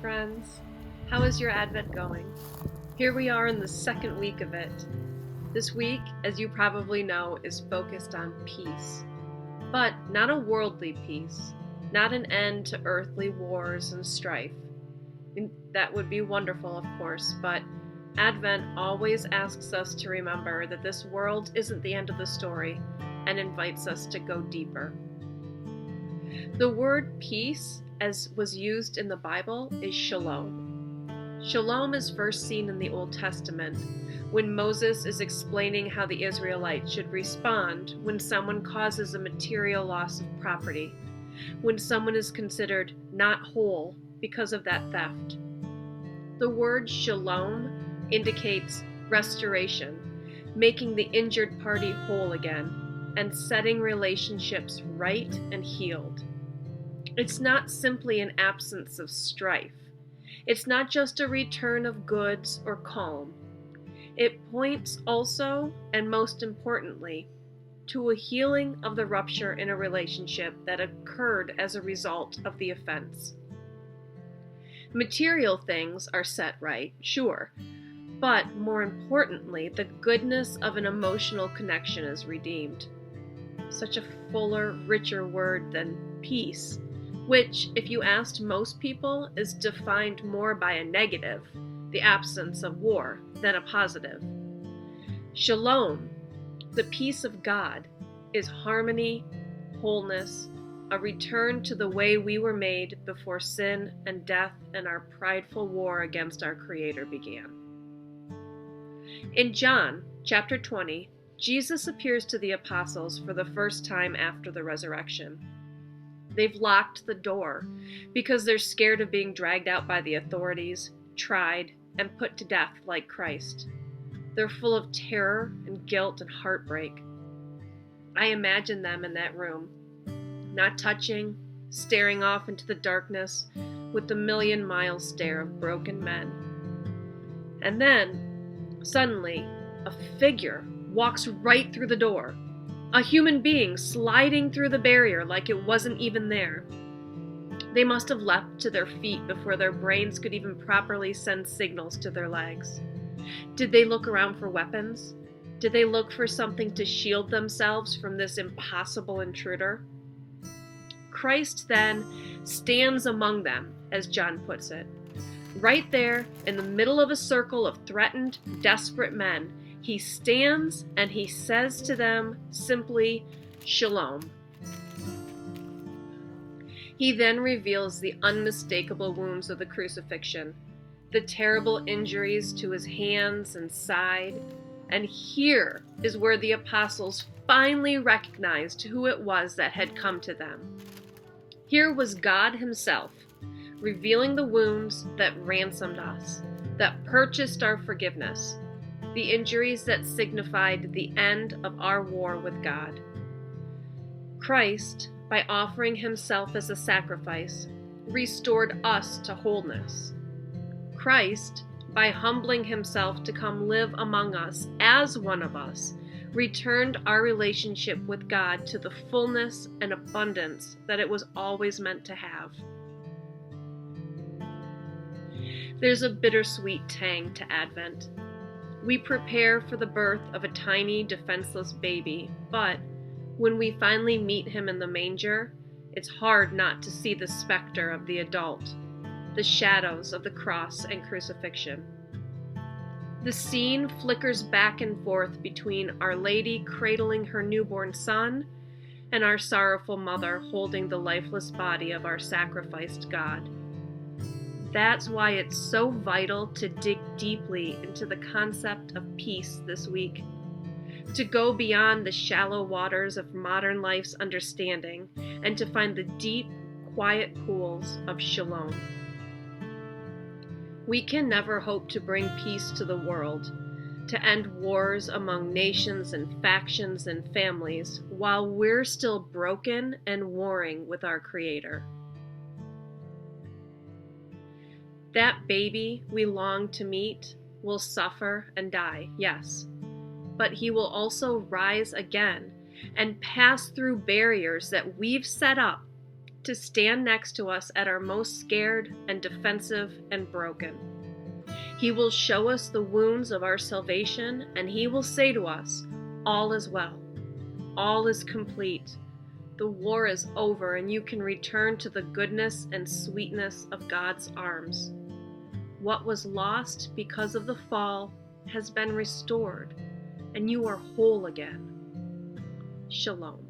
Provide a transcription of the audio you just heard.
friends. How is your Advent going? Here we are in the second week of it. This week, as you probably know, is focused on peace. But not a worldly peace, not an end to earthly wars and strife. That would be wonderful, of course, but Advent always asks us to remember that this world isn't the end of the story and invites us to go deeper. The word peace, as was used in the Bible, is shalom. Shalom is first seen in the Old Testament when Moses is explaining how the Israelites should respond when someone causes a material loss of property, when someone is considered not whole because of that theft. The word shalom indicates restoration, making the injured party whole again, and setting relationships right and healed. It's not simply an absence of strife. It's not just a return of goods or calm. It points also, and most importantly, to a healing of the rupture in a relationship that occurred as a result of the offense. Material things are set right, sure, but more importantly, the goodness of an emotional connection is redeemed. Such a fuller, richer word than peace, which, if you asked most people, is defined more by a negative, the absence of war, than a positive. Shalom, the peace of God, is harmony, wholeness, a return to the way we were made before sin and death and our prideful war against our Creator began. In John chapter 20, Jesus appears to the apostles for the first time after the resurrection. They've locked the door because they're scared of being dragged out by the authorities, tried, and put to death like Christ. They're full of terror and guilt and heartbreak. I imagine them in that room, not touching, staring off into the darkness with the million-mile stare of broken men. And then, suddenly, a figure walks right through the door. A human being sliding through the barrier like it wasn't even there. They must have leapt to their feet before their brains could even properly send signals to their legs. Did they look around for weapons? Did they look for something to shield themselves from this impossible intruder? Christ then stands among them, as John puts it. Right there, in the middle of a circle of threatened, desperate men, he stands and he says to them simply, Shalom. He then reveals the unmistakable wounds of the crucifixion, the terrible injuries to his hands and side, and here is where the apostles finally recognized who it was that had come to them. Here was God himself, revealing the wounds that ransomed us, that purchased our forgiveness, the injuries that signified the end of our war with God. Christ, by offering himself as a sacrifice, restored us to wholeness. Christ, by humbling himself to come live among us as one of us, returned our relationship with God to the fullness and abundance that it was always meant to have. There's a bittersweet tang to Advent. We prepare for the birth of a tiny, defenseless baby, but when we finally meet him in the manger, it's hard not to see the specter of the adult, the shadows of the cross and crucifixion. The scene flickers back and forth between Our Lady cradling her newborn son and our sorrowful mother holding the lifeless body of our sacrificed God. That's why it's so vital to dig deeply into the concept of peace this week, to go beyond the shallow waters of modern life's understanding and to find the deep, quiet pools of shalom. We can never hope to bring peace to the world, to end wars among nations and factions and families while we're still broken and warring with our Creator. That baby we long to meet will suffer and die, yes, but he will also rise again and pass through barriers that we've set up to stand next to us at our most scared and defensive and broken. He will show us the wounds of our salvation, and He will say to us, all is well. All is complete. The war is over, and you can return to the goodness and sweetness of God's arms. What was lost because of the fall has been restored, and you are whole again. Shalom.